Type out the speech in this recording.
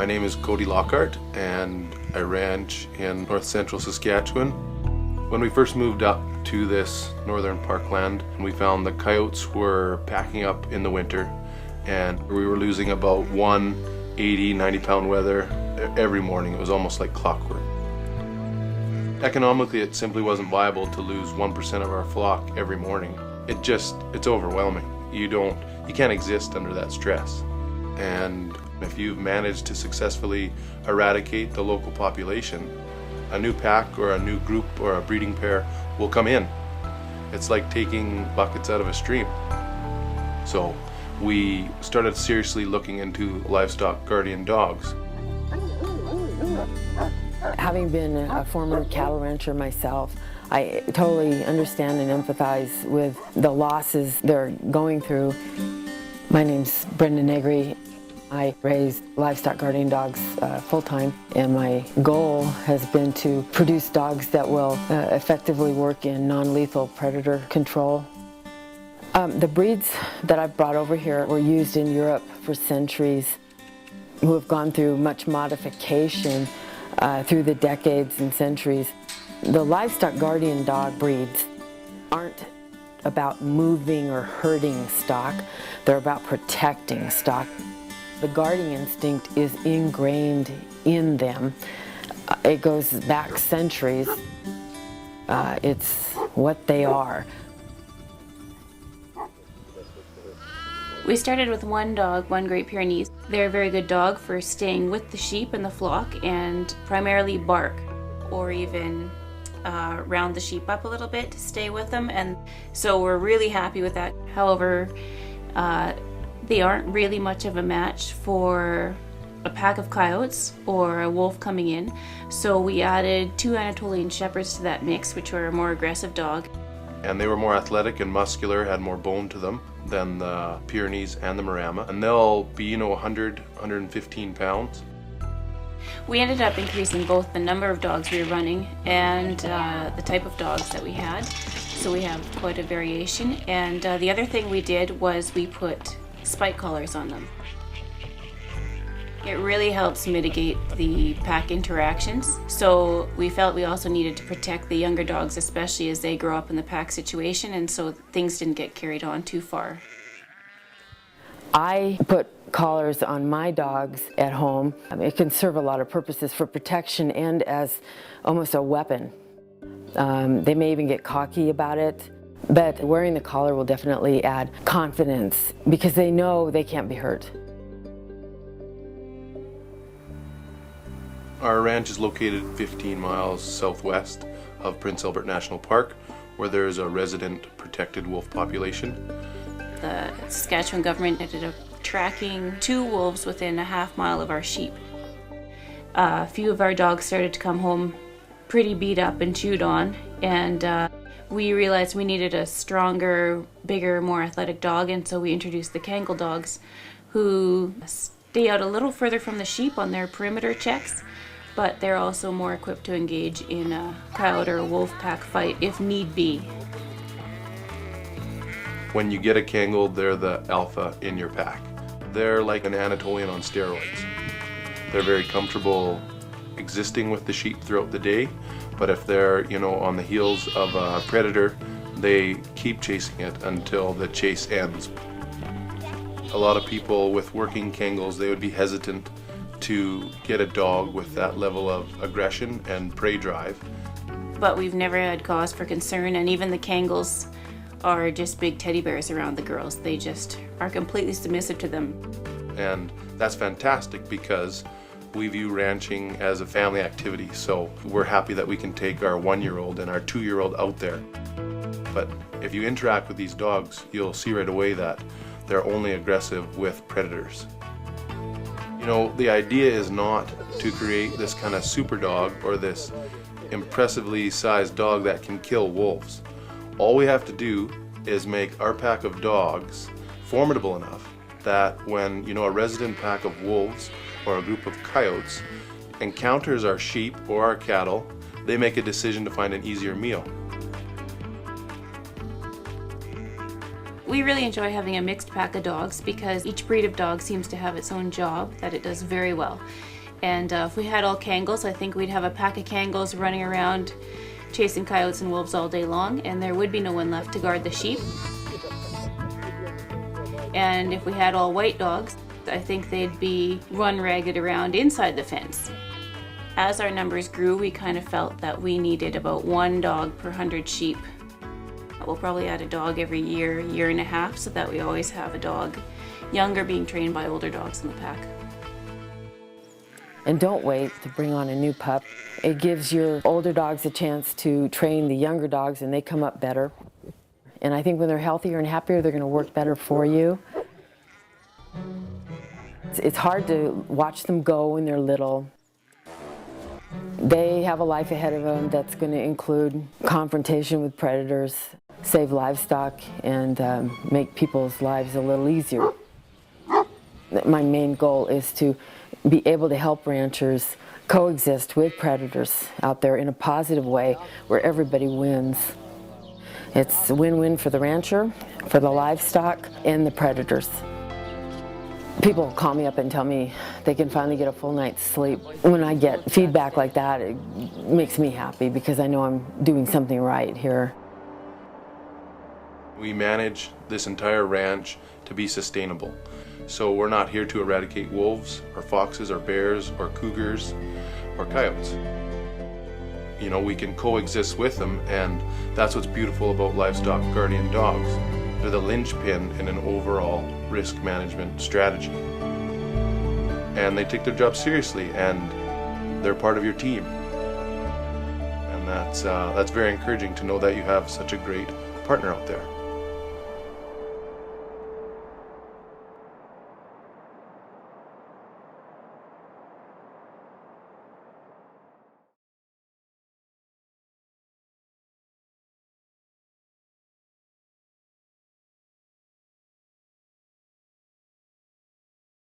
My name is Cody Lockhart and I ranch in north central Saskatchewan. When we first moved up to this northern parkland, we found the coyotes were packing up in the winter and we were losing about 90 pound wether every morning. It was almost like clockwork. Economically, it simply wasn't viable to lose 1% of our flock every morning. It's overwhelming. You can't exist under that stress. And if you've managed to successfully eradicate the local population, a new pack or a new group or a breeding pair will come in. It's like taking buckets out of a stream. So we started seriously looking into livestock guardian dogs. Having been a former cattle rancher myself, I totally understand and empathize with the losses they're going through. My name's Brenda Negri. I raise livestock guardian dogs full-time, and my goal has been to produce dogs that will effectively work in non-lethal predator control. The breeds that I've brought over here were used in Europe for centuries, who have gone through much modification through the decades and centuries. The livestock guardian dog breeds aren't about moving or hurting stock, they're about protecting stock. The guarding instinct is ingrained in them. It goes back centuries. It's what they are. We started with one dog, one Great Pyrenees. They're a very good dog for staying with the sheep in the flock and primarily bark or even round the sheep up a little bit to stay with them. And so we're really happy with that. However, they aren't really much of a match for a pack of coyotes or a wolf coming in. So we added 2 Anatolian Shepherds to that mix, which were a more aggressive dog. And they were more athletic and muscular, had more bone to them than the Pyrenees and the Marama. And they'll be, 100, 115 pounds. We ended up increasing both the number of dogs we were running and the type of dogs that we had. So we have quite a variation. And the other thing we did was we put spike collars on them. It really helps mitigate the pack interactions. So we felt we also needed to protect the younger dogs, especially as they grow up in the pack situation, and so things didn't get carried on too far. I put collars on my dogs at home. It can serve a lot of purposes for protection and as almost a weapon. They may even get cocky about it, but wearing the collar will definitely add confidence because they know they can't be hurt. Our ranch is located 15 miles southwest of Prince Albert National Park, where there is a resident protected wolf population. The Saskatchewan government ended up tracking 2 wolves within a half mile of our sheep. A few of our dogs started to come home pretty beat up and chewed on, and we realized we needed a stronger, bigger, more athletic dog, and so we introduced the Kangle dogs, who stay out a little further from the sheep on their perimeter checks, but they're also more equipped to engage in a coyote or a wolf pack fight if need be. When you get a Kangle, they're the alpha in your pack. They're like an Anatolian on steroids. They're very comfortable existing with the sheep throughout the day, but if they're, on the heels of a predator, they keep chasing it until the chase ends. A lot of people with working Kangles, they would be hesitant to get a dog with that level of aggression and prey drive. But we've never had cause for concern, and even the Kangles are just big teddy bears around the girls. They just are completely submissive to them. And that's fantastic because we view ranching as a family activity, so we're happy that we can take our 1-year-old and our 2-year-old out there. But if you interact with these dogs, you'll see right away that they're only aggressive with predators. The idea is not to create this kind of super dog or this impressively sized dog that can kill wolves. All we have to do is make our pack of dogs formidable enough that when, a resident pack of wolves or a group of coyotes encounters our sheep or our cattle, they make a decision to find an easier meal. We really enjoy having a mixed pack of dogs because each breed of dog seems to have its own job that it does very well. And if we had all Kangles, I think we'd have a pack of Kangles running around chasing coyotes and wolves all day long, and there would be no one left to guard the sheep. And if we had all white dogs, I think they'd be run ragged around inside the fence. As our numbers grew, we kind of felt that we needed about 1 dog per 100 sheep. We'll probably add a dog every year, year and a half, so that we always have a dog younger being trained by older dogs in the pack. And don't wait to bring on a new pup. It gives your older dogs a chance to train the younger dogs, and they come up better. And I think when they're healthier and happier, they're going to work better for you. It's hard to watch them go when they're little. They have a life ahead of them that's going to include confrontation with predators, save livestock, and make people's lives a little easier. My main goal is to be able to help ranchers coexist with predators out there in a positive way where everybody wins. It's a win-win for the rancher, for the livestock, and the predators. People call me up and tell me they can finally get a full night's sleep. When I get feedback like that, it makes me happy because I know I'm doing something right here. We manage this entire ranch to be sustainable. So we're not here to eradicate wolves or foxes or bears or cougars or coyotes. You know, we can coexist with them, and that's what's beautiful about livestock guardian dogs. They're the linchpin in an overall risk management strategy. And they take their job seriously, and they're part of your team. And that's very encouraging to know that you have such a great partner out there.